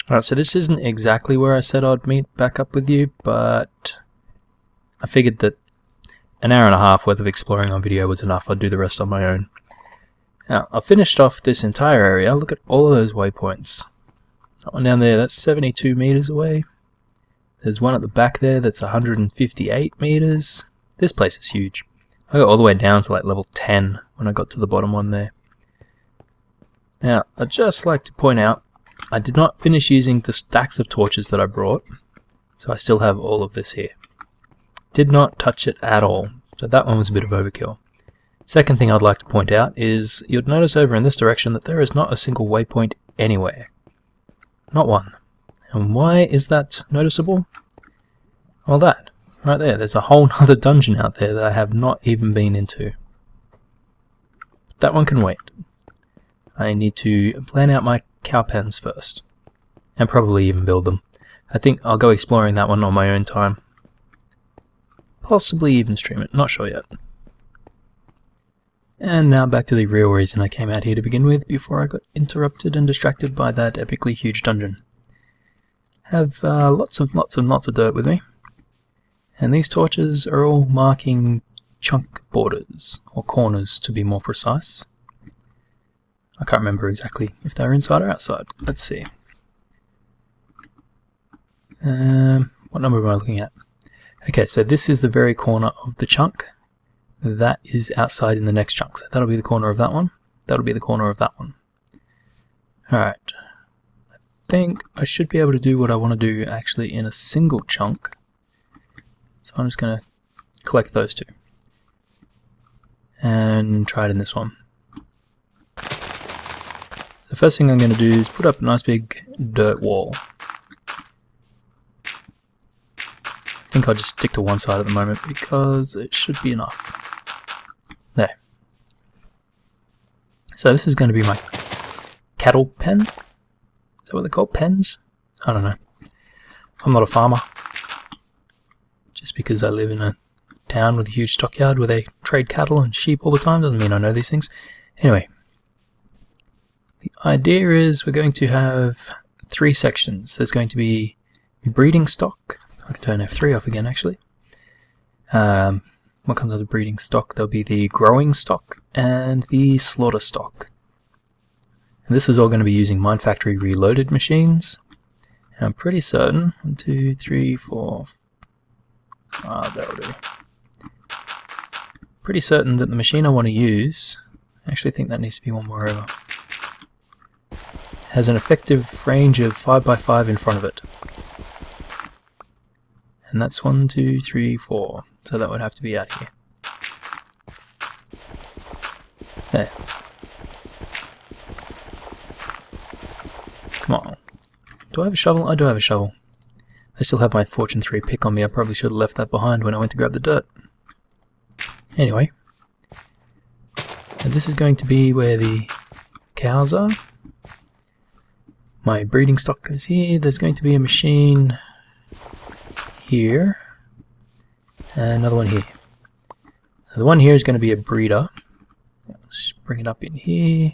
Alright, so this isn't exactly where I said I'd meet back up with you, but I figured that an hour and a half worth of exploring on video was enough. I'd do the rest on my own. Now, I've finished off this entire area. Look at all of those waypoints. That one down there, that's 72 meters away. There's one at the back there that's 158 meters. This place is huge. I got all the way down to like level 10 when I got to the bottom one there. Now, I'd just like to point out, I did not finish using the stacks of torches that I brought, so I still have all of this here. Did not touch it at all, so that one was a bit of overkill. Second thing I'd like to point out is, you'd notice over in this direction that there is not a single waypoint anywhere. Not one. And why is that noticeable? Well, that, right there, there's a whole other dungeon out there that I have not even been into. That one can wait. I need to plan out my cow pens first, and probably even build them. I think I'll go exploring that one on my own time. Possibly even stream it, not sure yet. And now back to the real reason I came out here to begin with, before I got interrupted and distracted by that epically huge dungeon. Have lots of dirt with me, and these torches are all marking chunk borders, or corners to be more precise. I can't remember exactly if they're inside or outside. Let's see. What number am I looking at? Okay, so this is the very corner of the chunk. That is outside in the next chunk. So that'll be the corner of that one. That'll be the corner of that one. Alright. I think I should be able to do what I want to do actually in a single chunk. So I'm just going to collect those two. And try it in this one. The first thing I'm going to do is put up a nice big dirt wall. I think I'll just stick to one side at the moment because it should be enough. There. So this is going to be my cattle pen. Is that what they're called? Pens? I don't know. I'm not a farmer. Just because I live in a town with a huge stockyard where they trade cattle and sheep all the time doesn't mean I know these things. Anyway. The idea is we're going to have 3 sections. There's going to be breeding stock. I can turn F3 off again actually. What comes out of breeding stock? There'll be the growing stock and the slaughter stock. And this is all going to be using Mine Factory Reloaded machines. And I'm pretty certain, 1, 2, 3, 4, that'll do. Pretty certain that the machine I want to use, I actually think that needs to be one more over, has an effective range of 5x5 in front of it. And that's 1, 2, 3, 4. So that would have to be out here. There. Come on. Do I have a shovel? I do have a shovel. I still have my Fortune 3 pick on me. I probably should have left that behind when I went to grab the dirt. Anyway. And this is going to be where the cows are. My breeding stock goes here. There's going to be a machine here. And another one here. Now the one here is going to be a breeder. Let's bring it up in here.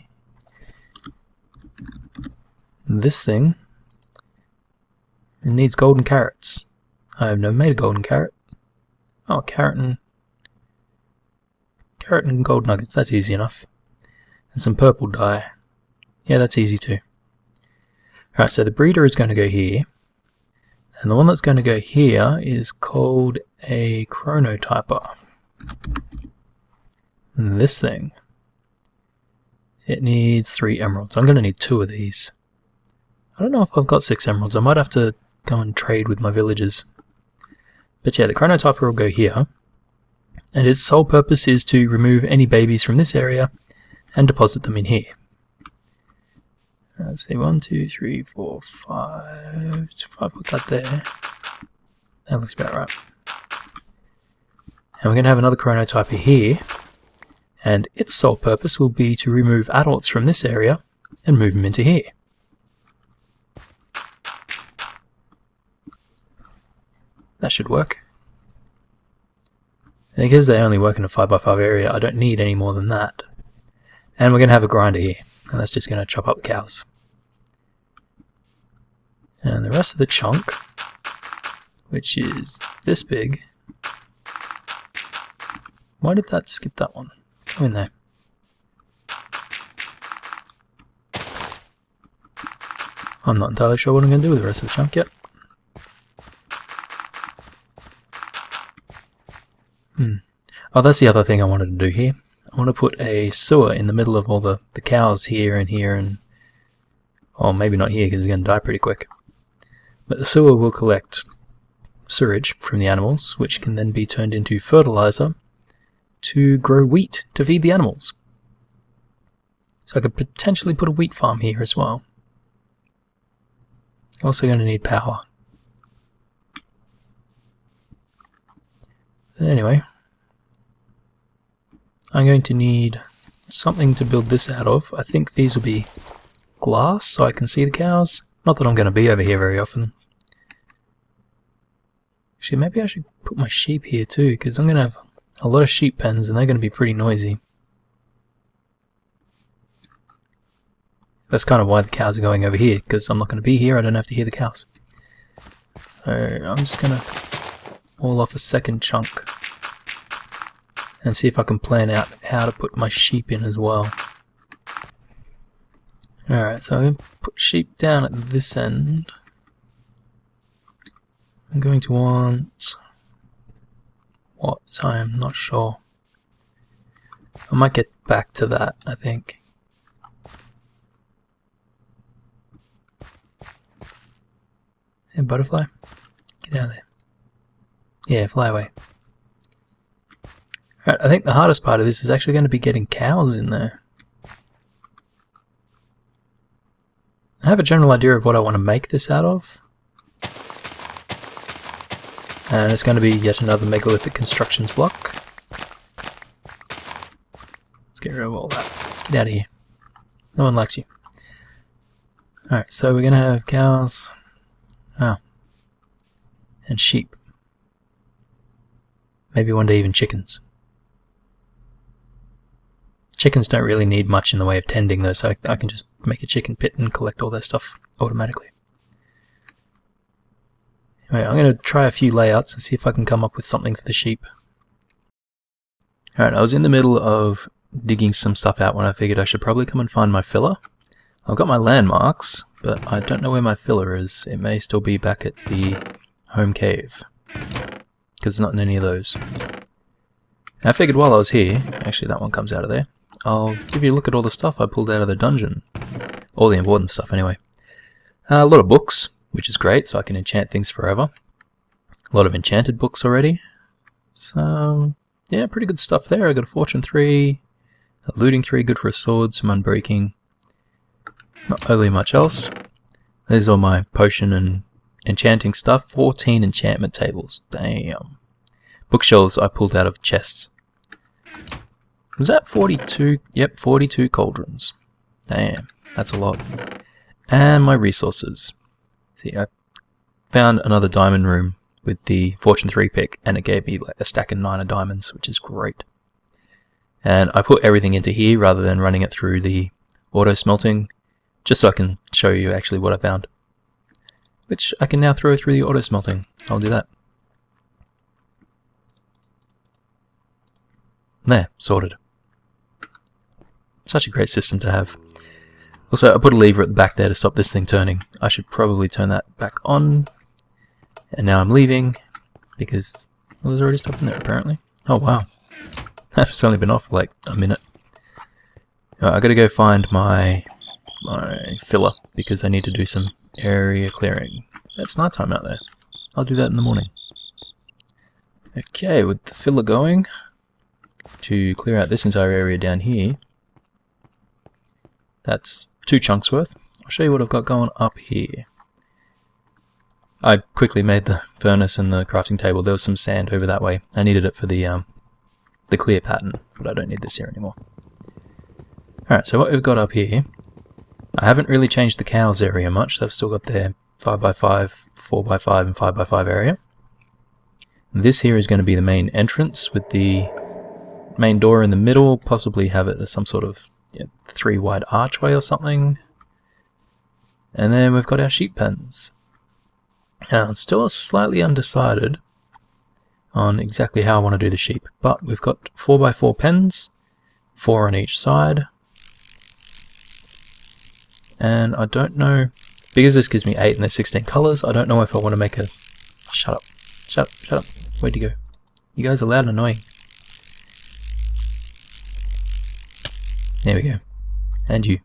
This thing needs golden carrots. I have never made a golden carrot. Oh, carrot and gold nuggets. That's easy enough. And some purple dye. Yeah, that's easy too. Alright, so the breeder is going to go here. And the one that's going to go here is called a chronotyper. And this thing, it needs 3 emeralds. I'm going to need 2 of these. I don't know if I've got 6 emeralds. I might have to go and trade with my villagers. But yeah, the chronotyper will go here. And its sole purpose is to remove any babies from this area and deposit them in here. Let's see, 1, 2, 3, 4, 5. So if I put that there, that looks about right. And we're going to have another chronotyper here, and its sole purpose will be to remove adults from this area and move them into here. That should work. And because they only work in a 5x5 area, I don't need any more than that. And we're going to have a grinder here, and that's just going to chop up the cows. And the rest of the chunk, which is this big. Why did that skip that one? Go in there. I'm not entirely sure what I'm going to do with the rest of the chunk yet. Oh, that's the other thing I wanted to do here. I want to put a sewer in the middle of all the cows here, and oh, maybe not here because they're going to die pretty quick. But the sewer will collect sewage from the animals, which can then be turned into fertilizer to grow wheat to feed the animals. So I could potentially put a wheat farm here as well. Also going to need power. But anyway, I'm going to need something to build this out of. I think these will be glass so I can see the cows. Not that I'm going to be over here very often. Actually, maybe I should put my sheep here too, because I'm going to have a lot of sheep pens and they're going to be pretty noisy. That's kind of why the cows are going over here, because I'm not going to be here, I don't have to hear the cows. So I'm just going to haul off a second chunk and see if I can plan out how to put my sheep in as well. Alright, so I'm going to put sheep down at this end. I'm going to want... what? I'm not sure. I might get back to that, I think. Hey, butterfly, get out of there. Yeah, fly away. Alright, I think the hardest part of this is actually going to be getting cows in there. I have a general idea of what I want to make this out of. And it's going to be yet another megalithic constructions block. Let's get rid of all that. Get out of here. No one likes you. Alright, so we're going to have cows. Oh. And sheep. Maybe one day even chickens. Chickens don't really need much in the way of tending though, so I can just make a chicken pit and collect all their stuff automatically. Anyway, I'm going to try a few layouts and see if I can come up with something for the sheep. Alright, I was in the middle of digging some stuff out when I figured I should probably come and find my filler. I've got my landmarks, but I don't know where my filler is. It may still be back at the home cave, because it's not in any of those. And I figured while I was here, actually that one comes out of there, I'll give you a look at all the stuff I pulled out of the dungeon. All the important stuff anyway. A lot of books, which is great, so I can enchant things forever. A lot of enchanted books already. So, yeah, pretty good stuff there. I got a Fortune 3, a Looting 3, good for a sword, some Unbreaking. Not overly much else. There's all my potion and enchanting stuff. 14 enchantment tables. Damn. Bookshelves I pulled out of chests. Was that 42? Yep, 42 cauldrons. Damn, that's a lot. And my resources. See, I found another diamond room with the Fortune 3 pick, and it gave me like a stack of 9 of diamonds, which is great. And I put everything into here rather than running it through the auto smelting, just so I can show you actually what I found. Which I can now throw through the auto smelting. I'll do that. There, sorted. Such a great system to have. Also, I put a lever at the back there to stop this thing turning. I should probably turn that back on. And now I'm leaving, because well, there's already stuff in there apparently. Oh wow. It's only been off for like a minute. I gotta go find my filler, because I need to do some area clearing. It's nighttime out there. I'll do that in the morning. Okay, with the filler going, to clear out this entire area down here, that's 2 chunks worth. I'll show you what I've got going up here. I quickly made the furnace and the crafting table. There was some sand over that way. I needed it for the clear pattern, but I don't need this here anymore. Alright, so what we've got up here, I haven't really changed the cows area much. They've still got their 5x5, 4x5 and 5x5 area. This here is going to be the main entrance with the main door in the middle, possibly have it as some sort of 3 wide archway or something. And then we've got our sheep pens. Now, I'm still slightly undecided on exactly how I want to do the sheep, but we've got 4x4 pens, 4 on each side, and I don't know, because this gives me 8 and there's 16 colours, I don't know if I want to make a... Shut up, shut up, shut up, where'd you go? You guys are loud and annoying. There we go. And you.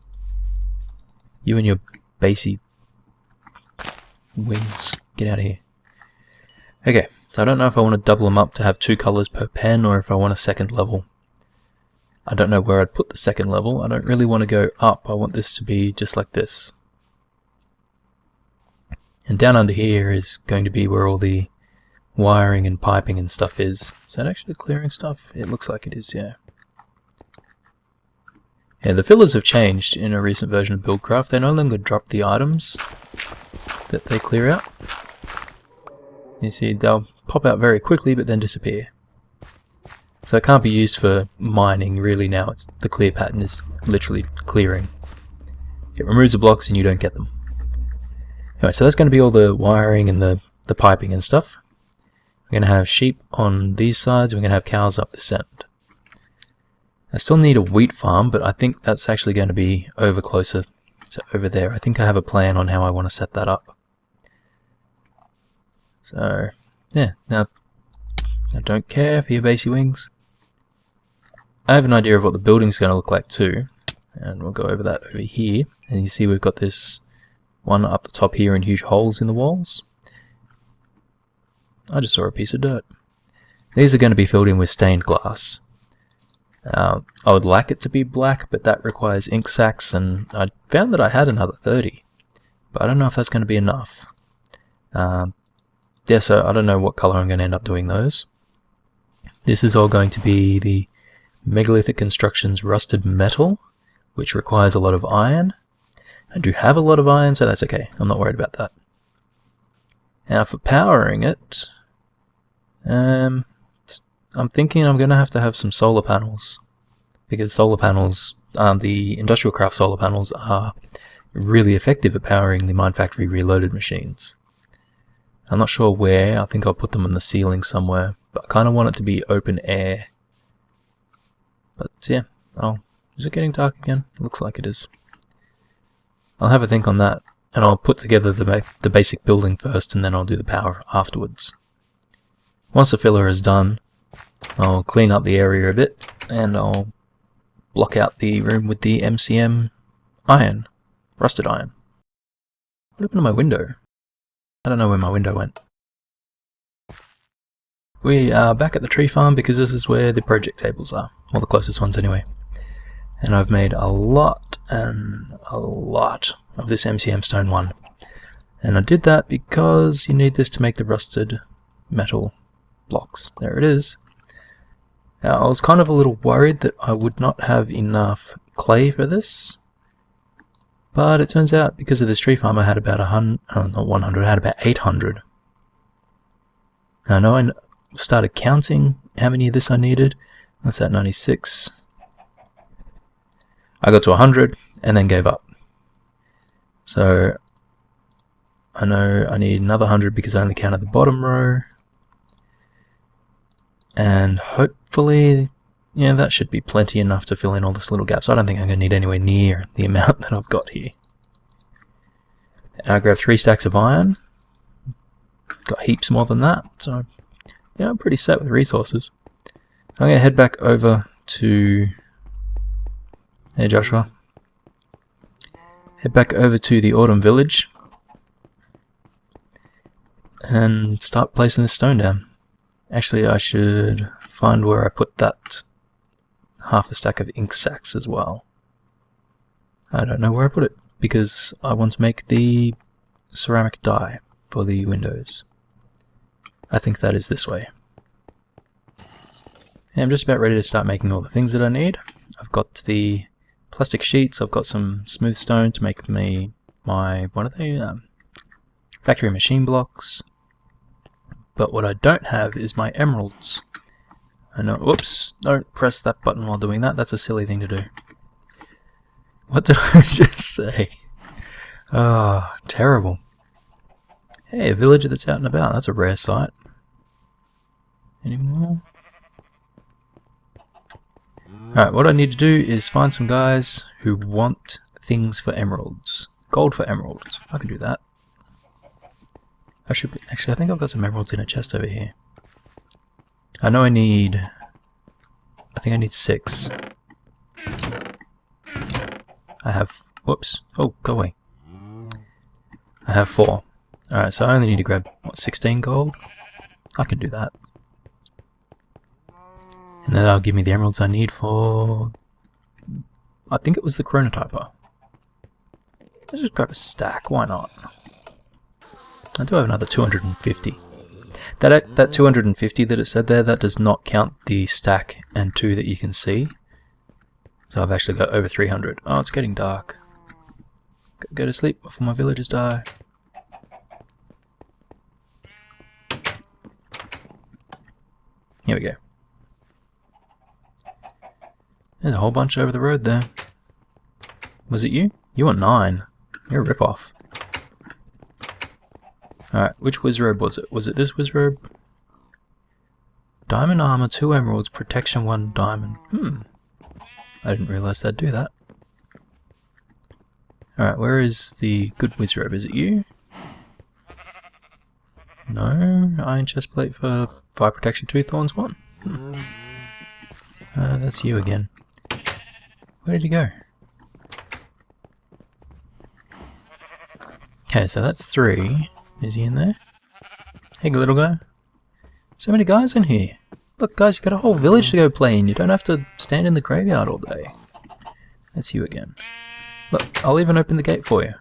You and your basey wings. Get out of here. Okay, so I don't know if I want to double them up to have 2 colours per pen or if I want a second level. I don't know where I'd put the second level. I don't really want to go up. I want this to be just like this. And down under here is going to be where all the wiring and piping and stuff is. Is that actually clearing stuff? It looks like it is, yeah. Yeah, the fillers have changed in a recent version of BuildCraft. They no longer drop the items that they clear out. You see, they'll pop out very quickly but then disappear. So it can't be used for mining really now. It's the clear pattern is literally clearing. It removes the blocks and you don't get them. Anyway, so that's going to be all the wiring and the piping and stuff. We're going to have sheep on these sides, we're going to have cows up this end. I still need a wheat farm, but I think that's actually going to be over closer to over there. I think I have a plan on how I want to set that up. So, yeah, now I don't care for your basey wings. I have an idea of what the building's going to look like too, and we'll go over that over here. And you see we've got this one up the top here and huge holes in the walls. I just saw a piece of dirt. These are going to be filled in with stained glass. I would like it to be black, but that requires ink sacks, and I found that I had another 30. But I don't know if that's going to be enough. Yeah, so I don't know what colour I'm going to end up doing those. This is all going to be the Megalithic Constructions Rusted Metal, which requires a lot of iron. I do have a lot of iron, so that's okay. I'm not worried about that. Now for powering it, I'm thinking I'm going to have some solar panels, because solar panels, the industrial craft solar panels are really effective at powering the Mine Factory Reloaded machines. I'm not sure where. I think I'll put them on the ceiling somewhere, but I kind of want it to be open air. But yeah, is it getting dark again? It looks like it is. I'll have a think on that, and I'll put together the basic building first, and then I'll do the power afterwards. Once the filler is done, I'll clean up the area a bit, and I'll block out the room with the MCM iron, rusted iron. What happened to my window? I don't know where my window went. We are back at the tree farm because this is where the project tables are, or the closest ones anyway. And I've made a lot of this MCM stone 1. And I did that because you need this to make the rusted metal blocks. There it is. Now, I was kind of a little worried that I would not have enough clay for this, but it turns out because of this tree farm I had about 100, I had about 800. Now I know I started counting how many of this I needed. That's at 96. I got to 100 and then gave up. So I know I need another 100 because I only counted the bottom row. And hopefully, yeah, that should be plenty enough to fill in all this little gaps. I don't think I'm going to need anywhere near the amount that I've got here. And I grabbed 3 stacks of iron. Got heaps more than that, so yeah, I'm pretty set with resources. I'm going to head back over to... Hey Joshua. Head back over to the Autumn Village and start placing this stone down. Actually, I should find where I put that half a stack of ink sacks as well. I don't know where I put it, because I want to make the ceramic die for the windows. I think that is this way. And I'm just about ready to start making all the things that I need. I've got the plastic sheets, I've got some smooth stone to make me my, what are they, factory machine blocks. But what I don't have is my emeralds. I know, whoops, don't press that button while doing that, that's a silly thing to do. What did I just say? Oh, terrible. Hey, a villager that's out and about. That's a rare sight. Any more? Alright, what I need to do is find some guys who want things for emeralds. Gold for emeralds. I can do that. Actually, I think I've got some emeralds in a chest over here. I know I think I need 6. I have... Whoops. Oh, go away. I have 4. Alright, so I only need to grab, what, 16 gold? I can do that. And then that'll give me the emeralds I need for... I think it was the chronotyper. Let's just grab a stack, why not? I do have another 250. That 250 that it said there, that does not count the stack and 2 that you can see. So I've actually got over 300. Oh, it's getting dark. Go to sleep before my villagers die. Here we go. There's a whole bunch over the road there. Was it you? You want 9. You're a rip-off. Alright, which wizrobe was it? Was it this wizrobe? Diamond armor, 2 emeralds, protection 1 diamond. I didn't realize they'd do that. Alright, where is the good wizrobe? Is it you? No, iron chestplate for 5 protection, 2 thorns 1. That's you again. Where did you go? Okay, so that's 3. Is he in there? Hey, little guy. So many guys in here. Look, guys, you've got a whole village to go play in. You don't have to stand in the graveyard all day. That's you again. Look, I'll even open the gate for you.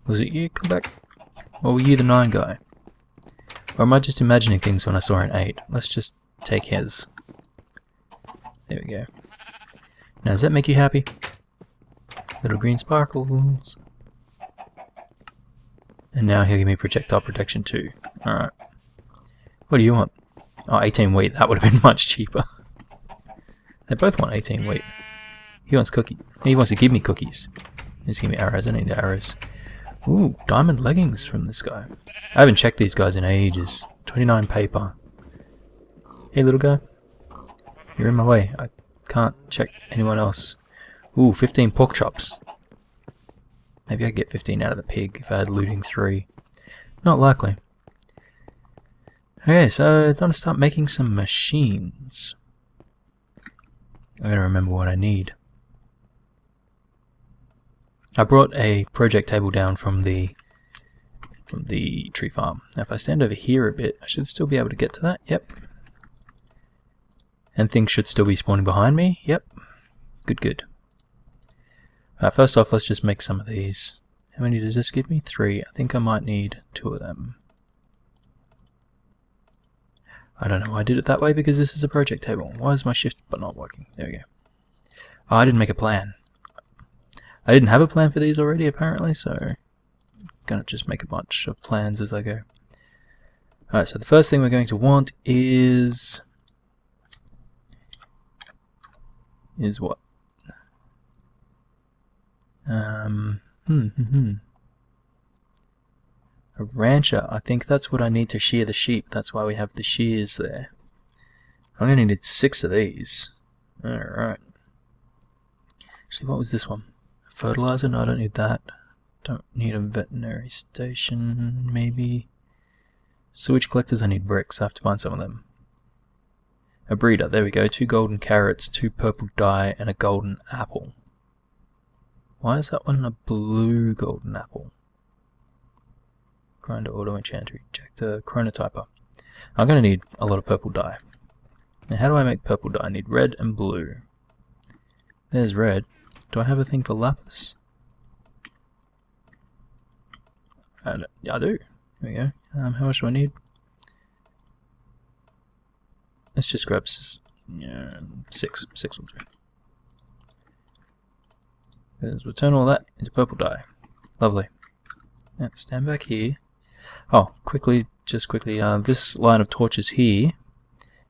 Was it you? Come back. Or were you the 9 guy? Or am I just imagining things when I saw an 8? Let's just take his. There we go. Now, does that make you happy? Little green sparkles. And now he'll give me projectile protection 2. Alright. What do you want? Oh, 18 wheat. That would have been much cheaper. They both want 18 wheat. He wants cookie. He wants to give me cookies. Just give me arrows. I need arrows. Ooh, diamond leggings from this guy. I haven't checked these guys in ages. 29 paper. Hey, little guy. You're in my way. I can't check anyone else. Ooh, 15 pork chops. Maybe I'd get 15 out of the pig if I had looting 3. Not likely. Okay, so I'm gonna start making some machines. I gotta remember what I need. I brought a project table down from the tree farm. Now if I stand over here a bit, I should still be able to get to that. Yep. And things should still be spawning behind me. Yep. Good, good. First off, let's just make some of these. How many does this give me? 3. I think I might need 2 of them. I don't know why I did it that way, because this is a project table. Why is my shift but not working? There we go. Oh, I didn't make a plan. I didn't have a plan for these already, apparently, so I'm gonna just make a bunch of plans as I go. Alright, so the first thing we're going to want is what? A rancher. I think that's what I need to shear the sheep. That's why we have the shears there. I'm going to need 6 of these. Alright. Actually, what was this one? Fertilizer? No, I don't need that. Don't need a veterinary station, maybe. Sewage collectors, I need bricks. I have to find some of them. A breeder, there we go. 2 golden carrots, 2 purple dye, and a golden apple. Why is that one a blue golden apple? Grinder, auto enchanter, ejector, chronotyper. I'm going to need a lot of purple dye. Now how do I make purple dye? I need red and blue. There's red. Do I have a thing for lapis? Yeah, I do. There we go. How much do I need? Let's just grab 6. 6 will do. We'll turn all that into purple dye. Lovely. Now, stand back here. Oh, just quickly, this line of torches here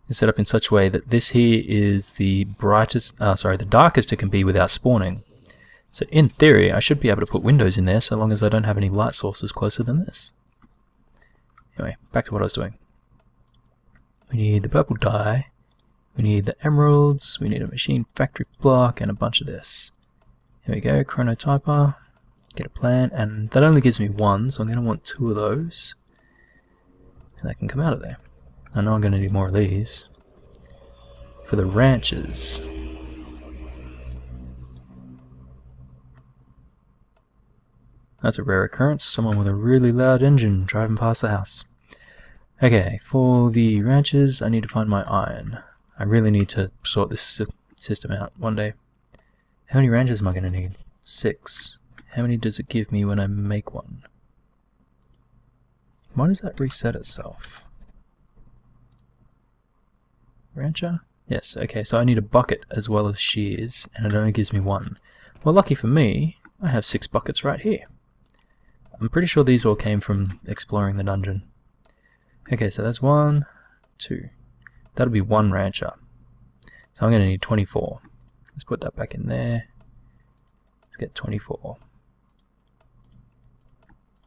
is set up in such a way that this here is the brightest, the darkest it can be without spawning. So in theory, I should be able to put windows in there so long as I don't have any light sources closer than this. Anyway, back to what I was doing. We need the purple dye, we need the emeralds, we need a machine factory block, and a bunch of this. Here we go, chronotyper, get a plan, and that only gives me one, so I'm going to want 2 of those. And that can come out of there. I know I'm going to need more of these. For the ranches. That's a rare occurrence, someone with a really loud engine driving past the house. Okay, for the ranches, I need to find my iron. I really need to sort this system out one day. How many ranches am I going to need? 6. How many does it give me when I make one? Why does that reset itself? Rancher? Yes, okay, so I need a bucket as well as shears, and it only gives me 1. Well, lucky for me, I have 6 buckets right here. I'm pretty sure these all came from exploring the dungeon. Okay, so that's 1, 2. That'll be 1 rancher. So I'm going to need 24. Let's put that back in there. Let's get 24.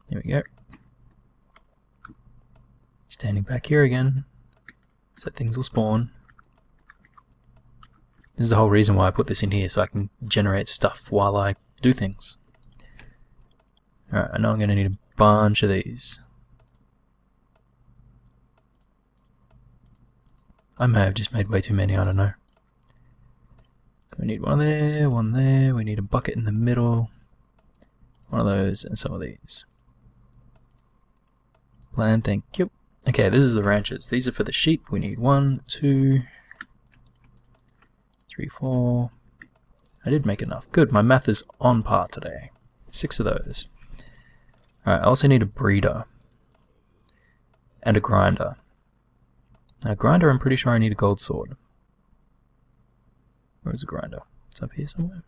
Here we go. Standing back here again, so things will spawn. This is the whole reason why I put this in here, so I can generate stuff while I do things. Alright, I know I'm going to need a bunch of these. I may have just made way too many, I don't know. We need one there, one there, we need a bucket in the middle. One of those, and some of these. Plan, thank you. Okay, this is the ranches. These are for the sheep. We need 1, 2, 3, 4. I did make enough. Good, my math is on par today. 6 of those. Alright, I also need a breeder. And a grinder. Now, grinder, I'm pretty sure I need a gold sword. Where's the grinder? It's up here somewhere.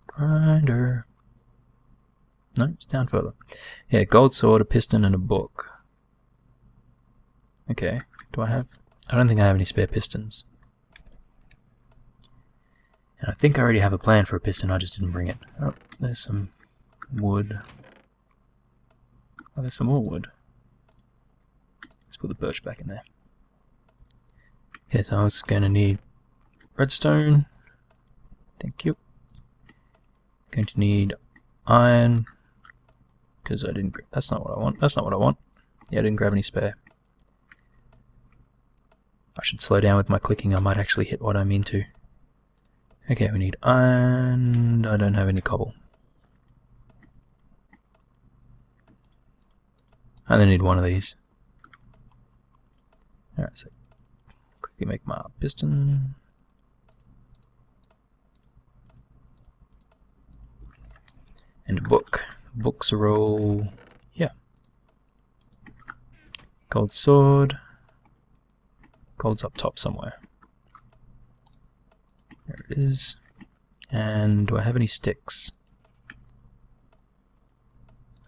Grinder. No, it's down further. Yeah, gold sword, a piston, and a book. Okay, do I have... I don't think I have any spare pistons. And I think I already have a plan for a piston, I just didn't bring it. Oh, there's some wood. Oh, there's some more wood. Let's put the birch back in there. Okay, so I was going to need redstone. Thank you. Going to need iron. Because I didn't... That's not what I want. That's not what I want. Yeah, I didn't grab any spare. I should slow down with my clicking. I might actually hit what I mean to. Okay, we need iron. I don't have any cobble. I only need one of these. Alright, so quickly make my piston. And a book. Books are all... yeah. Gold sword. Gold's up top somewhere. There it is. And do I have any sticks?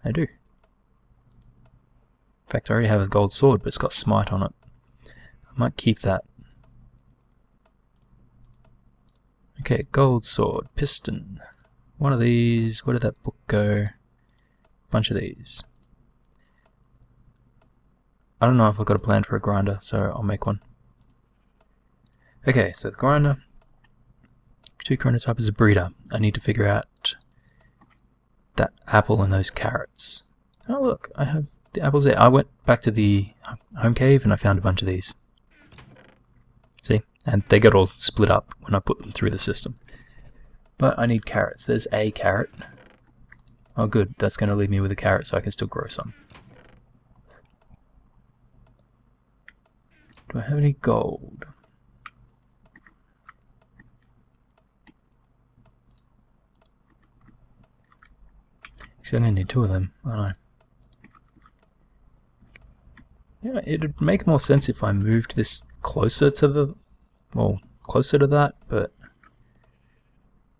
I do. In fact, I already have a gold sword, but it's got smite on it. I might keep that. Okay, gold sword, piston. One of these. Where did that book go? Bunch of these. I don't know if I've got a plan for a grinder, so I'll make one. Okay, so the grinder. 2 chronotypers, a breeder. I need to figure out that apple and those carrots. Oh look, I have the apples there. I went back to the home cave and I found a bunch of these. See? And they got all split up when I put them through the system. But I need carrots. There's a carrot. Oh good, that's going to leave me with a carrot so I can still grow some. Do I have any gold? Actually, I'm going to need 2 of them, aren't I? Yeah, it'd make more sense if I moved this closer to the... well, closer to that, but...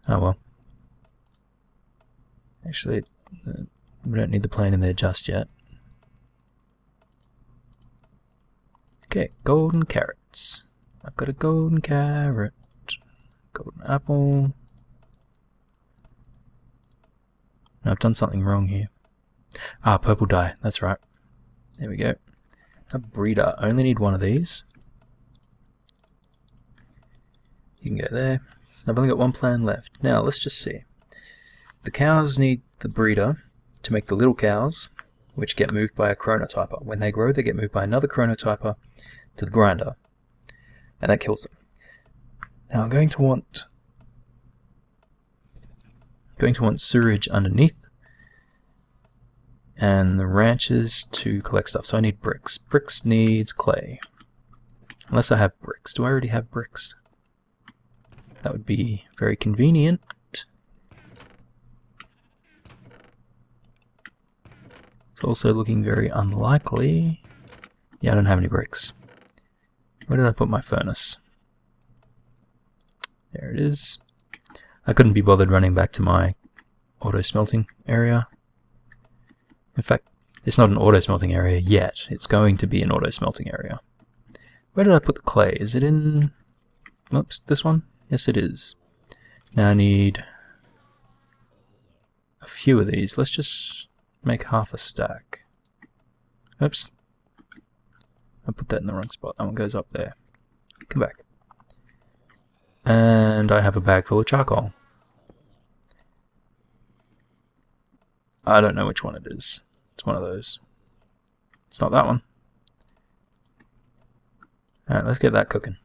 oh well. Actually, we don't need the plane in there just yet. Okay, golden carrots. I've got a golden carrot. Golden apple. No, I've done something wrong here. Ah, purple dye. That's right. There we go. A breeder. I only need one of these. You can go there. I've only got one plan left. Now, let's just see. The cows need the breeder to make the little cows, which get moved by a chronotyper. When they grow, they get moved by another chronotyper to the grinder, and that kills them. Now, I'm going to want sewerage underneath, and the ranches to collect stuff. So I need bricks. Bricks needs clay. Unless I have bricks. Do I already have bricks? That would be very convenient. It's also looking very unlikely. Yeah, I don't have any bricks. Where did I put my furnace? There it is. I couldn't be bothered running back to my auto smelting area. In fact, it's not an auto smelting area yet. It's going to be an auto smelting area. Where did I put the clay? Is it in... Oops, this one? Yes, it is. Now I need a few of these. Let's just make half a stack. Oops. I put that in the wrong spot. That one goes up there. Come back. And I have a bag full of charcoal. I don't know which one it is. It's one of those. It's not that one. Alright, let's get that cooking.